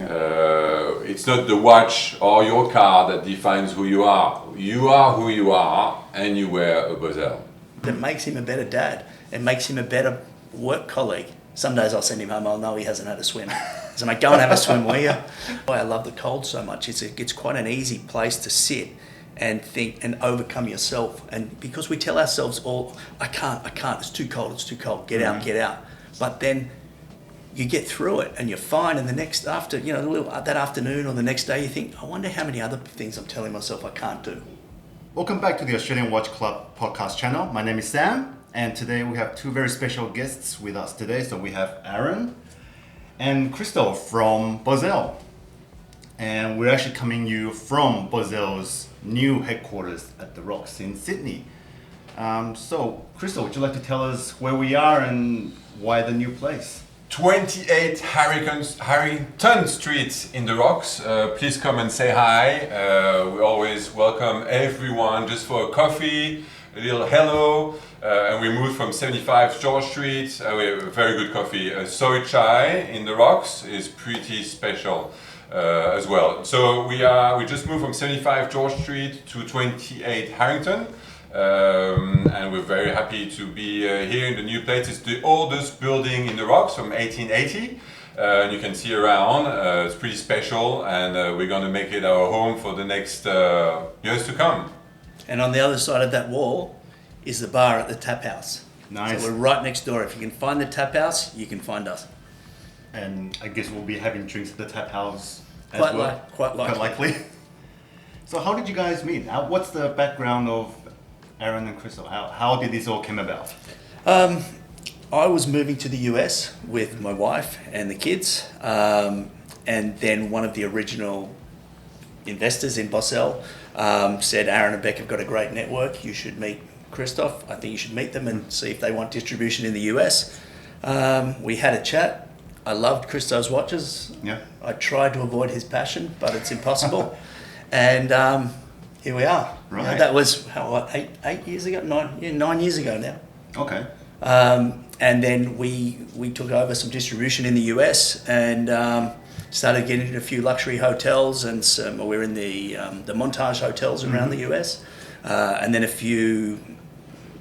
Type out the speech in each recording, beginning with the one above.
It's not the watch or your car that defines who you are. You are who you are, and you wear a Bausele. It makes him a better dad. It makes him a better work colleague. Some days I'll send him home, I'll know he hasn't had a swim. So mate, go and have a swim, will you? I love the cold so much. It's quite an easy place to sit and think and overcome yourself. And because we tell ourselves all, I can't, it's too cold, get out. But then you get through it and you're fine. And the next that afternoon or the next day, you think, I wonder how many other things I'm telling myself I can't do. Welcome back to the Australian Watch Club podcast channel. My name is Sam, and today we have two very special guests with us today. So we have Arron and Christophe from Bausele. And we're actually coming you from Bausele's new headquarters at the Rocks in Sydney. So Christophe, would you like to tell us where we are and why the new place? 28 Harrington Street in the Rocks. Please come and say hi. We always welcome everyone just for a coffee, a little hello. And we moved from 75 George Street. We have a very good coffee. Soy chai in the Rocks is pretty special as well. So we just moved from 75 George Street to 28 Harrington. And we're very happy to be here in the new place. It's the oldest building in the Rocks from 1880. And you can see around, it's pretty special, and we're going to make it our home for the next years to come. And on the other side of that wall is the bar at the tap house. Nice. So we're right next door. If you can find the tap house, you can find us. And I guess we'll be having drinks at the tap house as Quite well. Quite likely. So how did you guys meet? What's the background of Arron and Christophe? How did this all come about? I was moving to the US with my wife and the kids, and then one of the original investors in Bausele said, Arron and Beck have got a great network, you should meet Christophe. I think you should meet them and see if they want distribution in the US. We had a chat. I loved Christophe's watches. Yeah. I tried to avoid his passion, but it's impossible. And here we are. Right. You know, that was, 8 years ago? 9 years ago now. Okay. And then we took over some distribution in the US and started getting into a few luxury hotels, and we're in the Montage hotels around the US, and then a few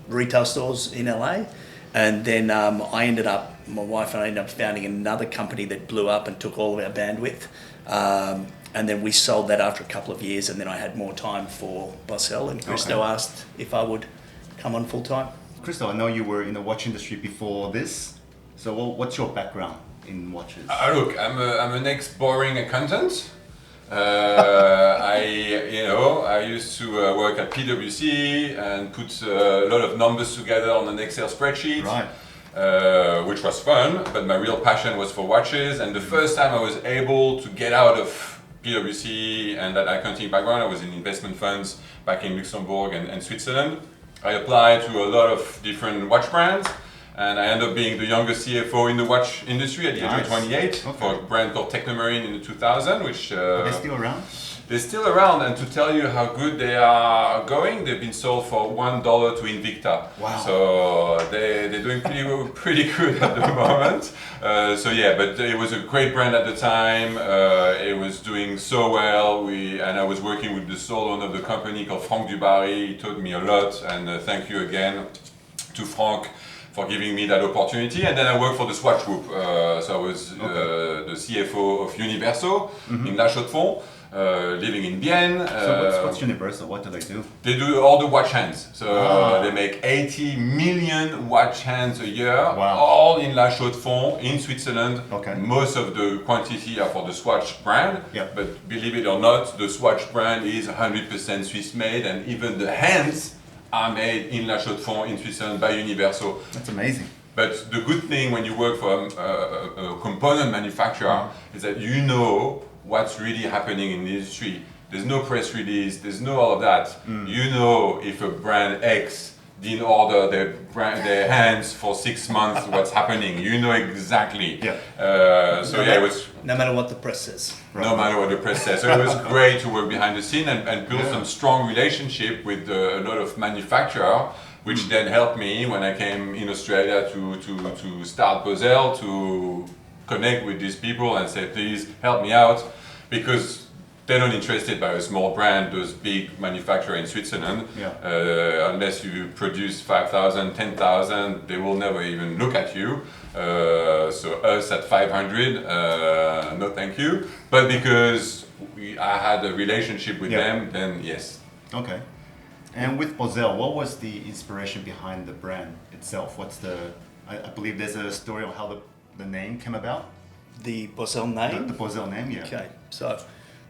retail stores in LA. And then my wife and I ended up founding another company that blew up and took all of our bandwidth. And then we sold that after a couple of years, and then I had more time for Bausele, and Christo asked if I would come on full time. Christophe, I know you were in the watch industry before this. So what's your background in watches? Look, I'm an ex-boring accountant. I used to work at PwC and put a lot of numbers together on an Excel spreadsheet. Right. Which was fun, but my real passion was for watches. And the first time I was able to get out of PwC and that accounting background, I was in investment funds back in Luxembourg and Switzerland. I applied to a lot of different watch brands, and I ended up being the youngest CFO in the watch industry at the age of 28 for a brand called Technomarine in the 2000, which... Are they still around? They're still around, and to tell you how good they are going, they've been sold for $1 to Invicta. Wow. So they're doing pretty good at the moment. But it was a great brand at the time. It was doing so well. And I was working with the sole owner of the company called Franck Dubarry. He taught me a lot, and thank you again to Franck for giving me that opportunity. And then I worked for the Swatch Group. So I was the CFO of Universo in La Chaux-de-Fonds. Living in Bienne. So what's Universal? What do they do? They do all the watch hands. So they make 80 million watch hands a year, all in La Chaux-de-Fonds in Switzerland. Okay. Most of the quantity are for the Swatch brand, but believe it or not, the Swatch brand is 100% Swiss made, and even the hands are made in La Chaux-de-Fonds in Switzerland by Universo. That's amazing. But the good thing when you work for a component manufacturer is that you know what's really happening in the industry. There's no press release, there's no all of that. You know if a brand X didn't order their hands for 6 months, what's happening. You know exactly. It was... No matter what the press says. No matter what the press says. So it was great to work behind the scene and build some strong relationship with a lot of manufacturers, which then helped me when I came in Australia to start Bausele, to connect with these people and say, please help me out, because they're not interested by a small brand, those big manufacturers in Switzerland. Unless you produce 5,000, 10,000, they will never even look at you. So us at 500, no thank you. But because I had a relationship with them, then yes. Okay. And with Bausele, what was the inspiration behind the brand itself? I believe there's a story of how the name came about. The Bausele name? The Bausele name, yeah. Okay, so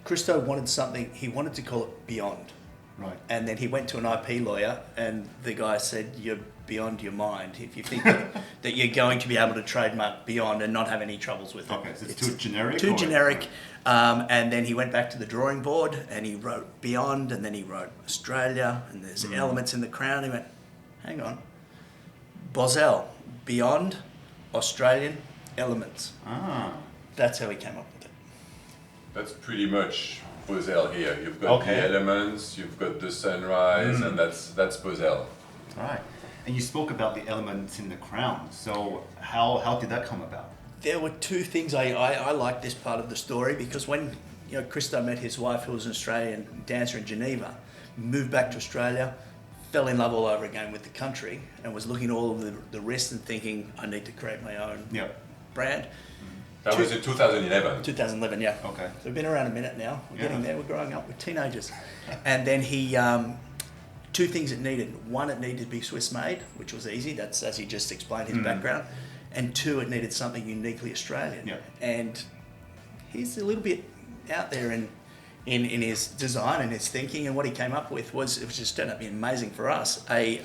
Christo wanted something, he wanted to call it Beyond. Right. And then he went to an IP lawyer and the guy said, you're beyond your mind if you think that you're going to be able to trademark Beyond and not have any troubles with it. Okay, so it's too generic? Too generic. And then he went back to the drawing board and he wrote Beyond, and then he wrote Australia, and there's elements in the crown. He went, hang on, Bausele, Beyond, Australian, elements. That's how he came up with it. That's pretty much Bausele here. You've got the elements, you've got the sunrise, and that's Bausele. All right. And you spoke about the elements in the crown. So how did that come about? There were two things. I like this part of the story because when Christo met his wife, who was an Australian dancer in Geneva, moved back to Australia, fell in love all over again with the country, and was looking at all of the risks and thinking, I need to create my own brand. That was in 2011. 2011, yeah. Okay. So we've been around a minute now. We're getting there. We're growing up. We're teenagers. And then he, two things it needed. One, it needed to be Swiss made, which was easy. That's as he just explained his background. And two, it needed something uniquely Australian. Yeah. And he's a little bit out there in his design and his thinking, and what he came up with was, it was just turned out to be amazing for us, a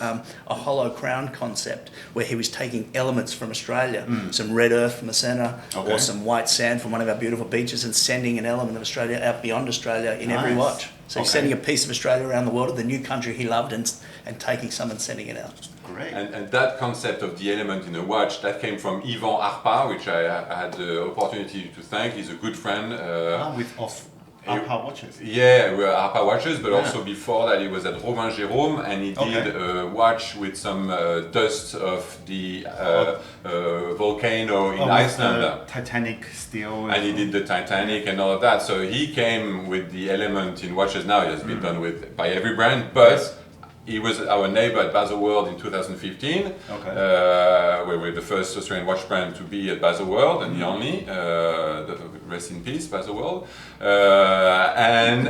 hollow crown concept where he was taking elements from Australia, some red earth from the centre, or some white sand from one of our beautiful beaches, and sending an element of Australia out beyond Australia in every watch. So he's sending a piece of Australia around the world, of the new country he loved, and taking some and sending it out. Great. And that concept of the element in a watch, that came from Yvan Arpa, which I had the opportunity to thank. He's a good friend. With Arpa watches. Yeah, we're Arpa watches, but also before that he was at Rebrand, and he did a watch with some dust of the volcano in Iceland. Titanic steel. And he did the Titanic and all of that. So he came with the element in watches now. It has been done by every brand, but he was our neighbor at Baselworld in 2015, where we're the first Australian watch brand to be at Baselworld, and the only. Rest in peace, Baselworld. And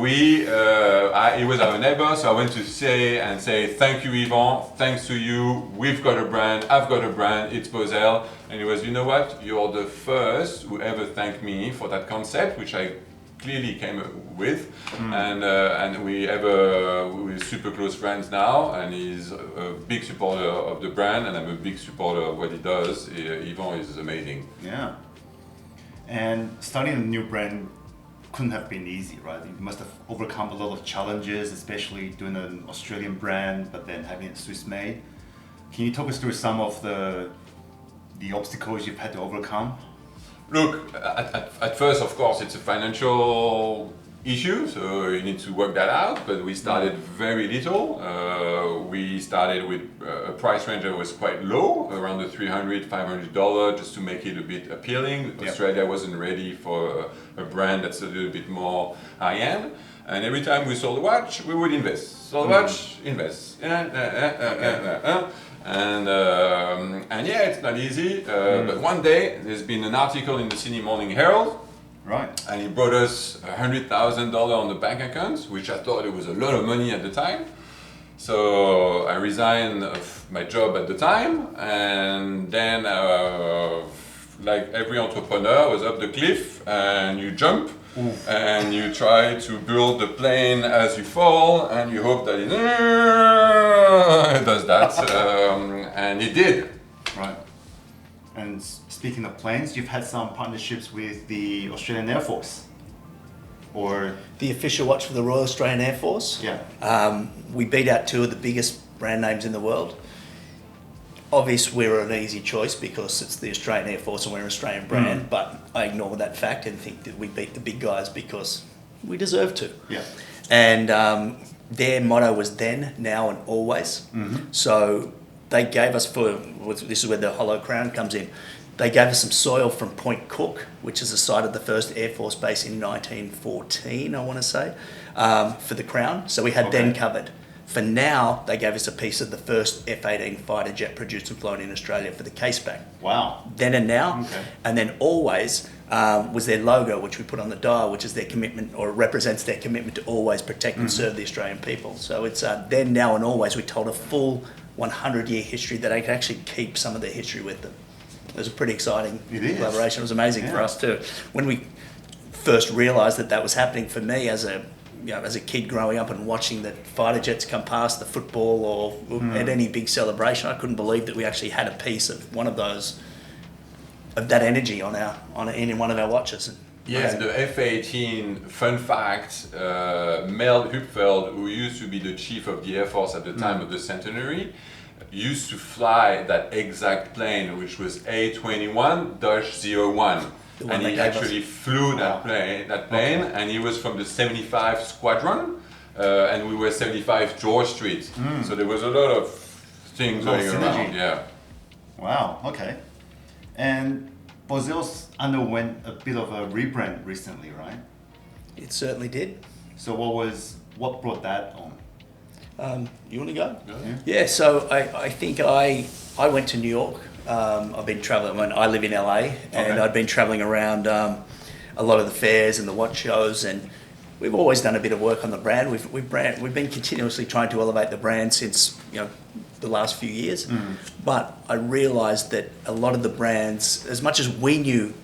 we, he was our neighbor, so I went to say thank you, Yvan. Thanks to you, we've got a brand. I've got a brand. It's Bausele. And he was, you know what? You're the first who ever thanked me for that concept, which I clearly came up with, and we're super close friends now, and he's a big supporter of the brand, and I'm a big supporter of what he does. Yvan is amazing. Yeah. And starting a new brand couldn't have been easy, right? You must have overcome a lot of challenges, especially doing an Australian brand, but then having it Swiss made. Can you talk us through some of the obstacles you've had to overcome? Look, at first, of course, it's a financial issue, so you need to work that out, but we started very little. We started with a price range that was quite low, around the $300, $500, just to make it a bit appealing. Australia wasn't ready for a brand that's a little bit more high-end. And every time we sold a watch, we would invest. Sold a watch, invest. And yeah, it's not easy. But one day, there's been an article in the Sydney Morning Herald. Right. And he brought us $100,000 on the bank account, which I thought it was a lot of money at the time. So I resigned of my job at the time, and then, like every entrepreneur, was up the cliff, and you jump, and you try to build the plane as you fall, and you hope that it does that, and it did. Right. And speaking of planes, you've had some partnerships with the Australian Air Force, or the official watch for the Royal Australian Air Force. Yeah. We beat out two of the biggest brand names in the world. Obviously, we're an easy choice because it's the Australian Air Force and we're an Australian brand, but I ignore that fact and think that we beat the big guys because we deserve to. Yeah. And their motto was then, now and always. So they gave us, this is where the hollow crown comes in, They gave us some soil from Point Cook, which is the site of the first Air Force base in 1914, I want to say, for the Crown. So we had then covered. For now, they gave us a piece of the first F-18 fighter jet produced and flown in Australia for the caseback. Wow. Then and now. And then always was their logo, which we put on the dial, which is their commitment, or represents their commitment to always protect and serve the Australian people. So it's then, now and always. We told a full 100-year history that they could actually keep some of their history with them. It was a pretty exciting collaboration. It was amazing for us too. When we first realised that was happening, for me as a kid growing up and watching the fighter jets come past the football or at any big celebration, I couldn't believe that we actually had a piece of one of those, of that energy in one of our watches. Yeah, the F-18, fun fact, Mel Hupfeld, who used to be the chief of the Air Force at the time of the centenary, used to fly that exact plane, which was A21-01. And he actually flew that plane, and he was from the 75 Squadron, and we were 75 George Street. So there was a lot of things going around. Yeah. Wow. Okay. And Bausele's underwent a bit of a rebrand recently, right? It certainly did. So what brought that on? You want to go? Yeah. So I think I went to New York. I've been traveling. I live in LA, and I'd been traveling around a lot of the fairs and the watch shows, and we've always done a bit of work on the brand. We've been continuously trying to elevate the brand since the last few years. But I realised that a lot of the brands, as much as we knew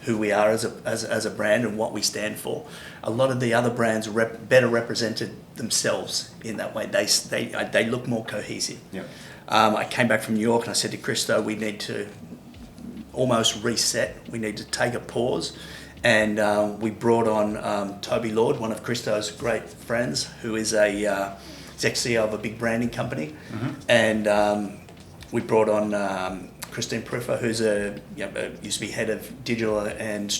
who we are as a brand and what we stand for, a lot of the other brands better represented themselves in that way. They look more cohesive. Yeah. I came back from New York and I said to Christo, we need to almost reset. We need to take a pause. And we brought on Toby Lord, one of Christo's great friends, who is he's ex-CEO of a big branding company. And we brought on Christine Pruffer, who's used to be head of digital and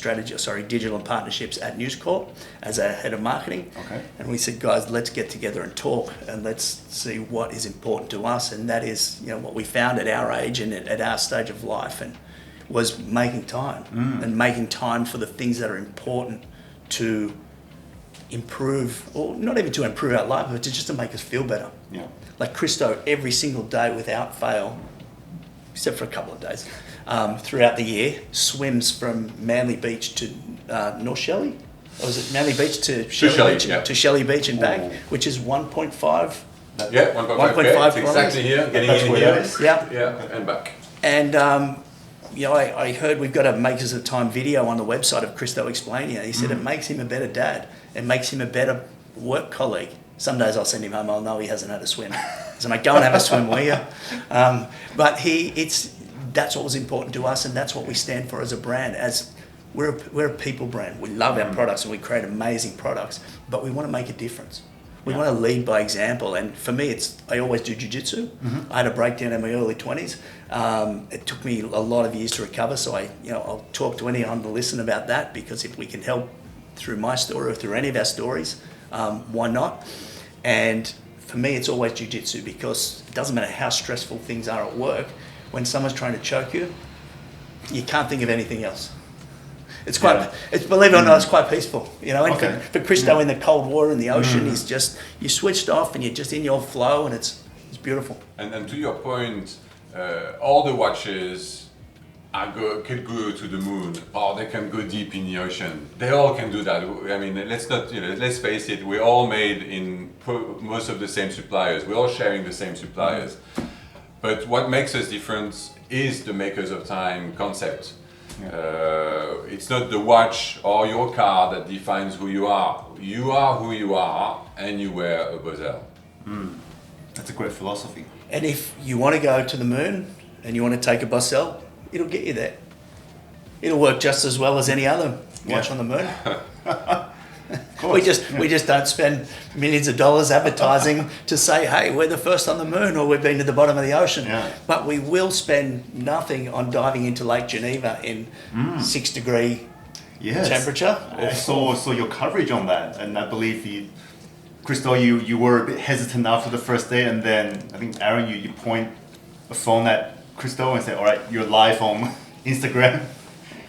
partnerships at News Corp as a head of marketing. And we said, guys, let's get together and talk, and let's see what is important to us. And that is, what we found at our age and at our stage of life, and was making time and making time for the things that are important to improve, or not even to improve our life, but just to make us feel better. Yeah. Like Christo, every single day without fail, except for a couple of days, throughout the year, swims from Manly Beach to North Shelley? Or was it Manly Beach to Shelley Beach? Yeah. To Shelley Beach and back, which is 1.5. Yeah, 1.5 it's exactly here, getting in here. Yeah, and back. And I heard we've got a Makers of Time video on the website of Christo explaining it. He said it makes him a better dad. It makes him a better work colleague. Some days I'll send him home, I'll know he hasn't had a swim. So mate, go and have a swim, will you? But that's what was important to us, and that's what we stand for as a brand. As we're a people brand. We love our products and we create amazing products, but we want to make a difference. We want to lead by example. And for me, I always do jiu-jitsu. I had a breakdown in my early 20s. It took me a lot of years to recover. So I'll talk to anyone to listen about that, because if we can help through my story or through any of our stories, why not? And for me, it's always jiu-jitsu, because it doesn't matter how stressful things are at work. When someone's trying to choke you, you can't think of anything else. It's quite, believe it or not, it's quite peaceful. And for Christo in the cold water in the ocean, he's just, you switched off and you're just in your flow, and it's beautiful. And to your point, all the watches could go to the moon, or they can go deep in the ocean. They all can do that. I mean, let's face it, we're all made in most of the same suppliers. We're all sharing the same suppliers. But what makes us different is the Makers of Time concept. It's not the watch or your car that defines who you are. You are who you are, and you wear a Bausele. That's a great philosophy. And if you want to go to the moon and you want to take a Bausele, it'll get you there. It'll work just as well as any other watch on the moon. We just don't spend millions of dollars advertising to say, hey, we're the first on the moon, or we've been to the bottom of the ocean. But we will spend nothing on diving into Lake Geneva in 6-degree temperature. I saw your coverage on that, and I believe Christo, you were a bit hesitant after the first day, and then I think Arron, you point a phone at Christo and say, all right, you're live on Instagram.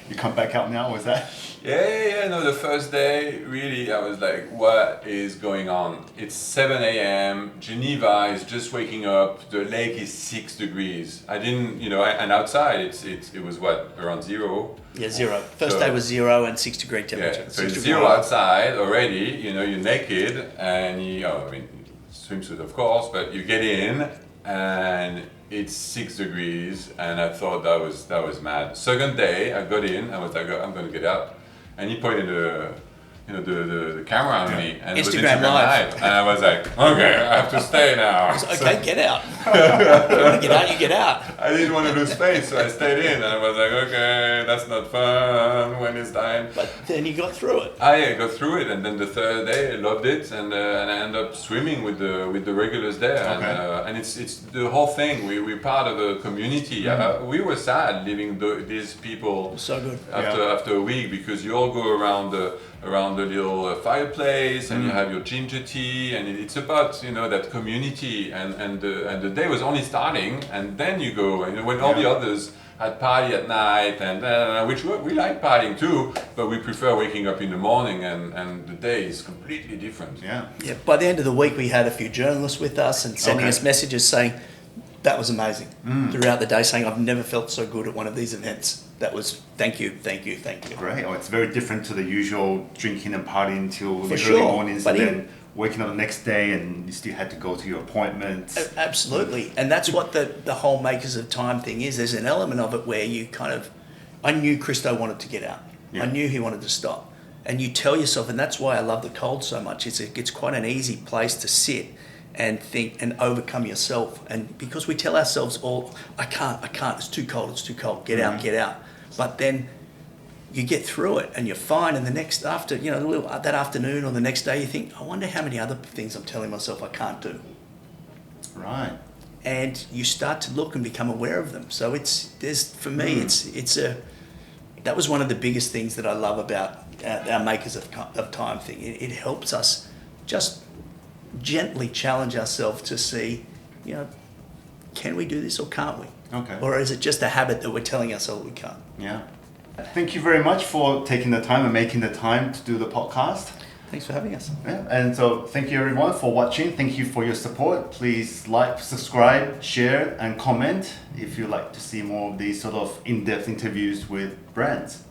You come back out now, was that? Yeah. No, the first day, really, I was like, what is going on? It's 7 a.m. Geneva is just waking up. The lake is 6 degrees. I didn't, and outside it was what, around zero? Yeah, zero. First day was 0 and 6 degree temperature. Yeah, so it's zero outside already, you're naked and swimsuit of course, but you get in and it's 6 degrees and I thought that was mad. Second day I got in, I was like, I'm gonna get out. And he pointed the camera on me and it was Instagram Live. And I was like, okay, I have to stay now. Okay, get out. You want to get out, you get out. I didn't want to lose space, so I stayed in and I was like, okay, that's not fun when it's time. But then you got through it. I got through it, and then the third day I loved it, and I ended up swimming with the regulars there, Okay. and it's the whole thing. We're part of a community. We were sad leaving these people So good. after a week because you all go around the little fireplace and you have your ginger tea, and it's about that community, and the day was only starting, and then you go when all the others had party at night, and which we like partying too, but we prefer waking up in the morning, and the day is completely different. Yeah. Yeah. By the end of the week, we had a few journalists with us and sending us messages saying that was amazing throughout the day, saying I've never felt so good at one of these events. That was thank you. Great. Oh, it's very different to the usual drinking and partying till the For early sure. mornings, But and then waking up the next day and you still had to go to your appointments. Absolutely. And that's what the whole Makers of Time thing is. There's an element of it where you I knew Christo wanted to get out. Yeah. I knew he wanted to stop. And you tell yourself, and that's why I love the cold so much, it's quite an easy place to sit and think and overcome yourself. And because we tell ourselves all, I can't, it's too cold, get out. But then you get through it and you're fine, and the next that afternoon or the next day you think, I wonder how many other things I'm telling myself I can't do. Right. And you start to look and become aware of them. So for me, that was one of the biggest things that I love about our Makers of Time thing. It helps us just gently challenge ourselves to see, can we do this or can't we? Okay. Or is it just a habit that we're telling ourselves we can't? Yeah. Thank you very much for taking the time and making the time to do the podcast. Thanks for having us. Yeah. And so thank you everyone for watching. Thank you for your support. Please like, subscribe, share and comment if you'd like to see more of these sort of in-depth interviews with brands.